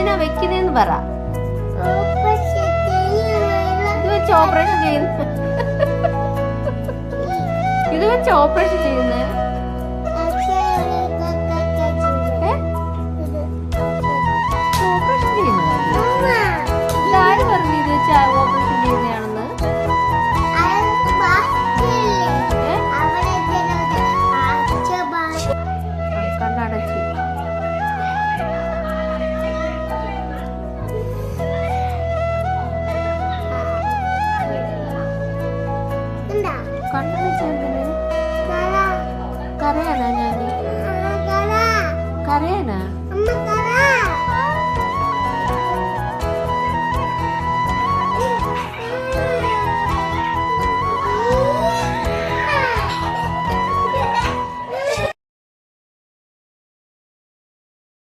എന്തിനാ വെക്കുന്നേന്ന് പറ. ഇത് വെച്ച് ഓപ്പറേഷൻ ചെയ്യുന്ന ഇത് വെച്ച് ഓപ്പറേഷൻ ചെയ്യുന്നേ. ഓപ്പറേഷൻ ചെയ്യുന്നതല്ലേ? ഇതാര് പറഞ്ഞു ഇത് വെച്ച് ഓപ്പറേഷൻ ചെയ്യുന്നതാണെന്ന്? കണ്ണടച്ചു. കണ്ണടച്ചെന്തിന്? കരയാനാ ഞാൻ? കരയാനാ?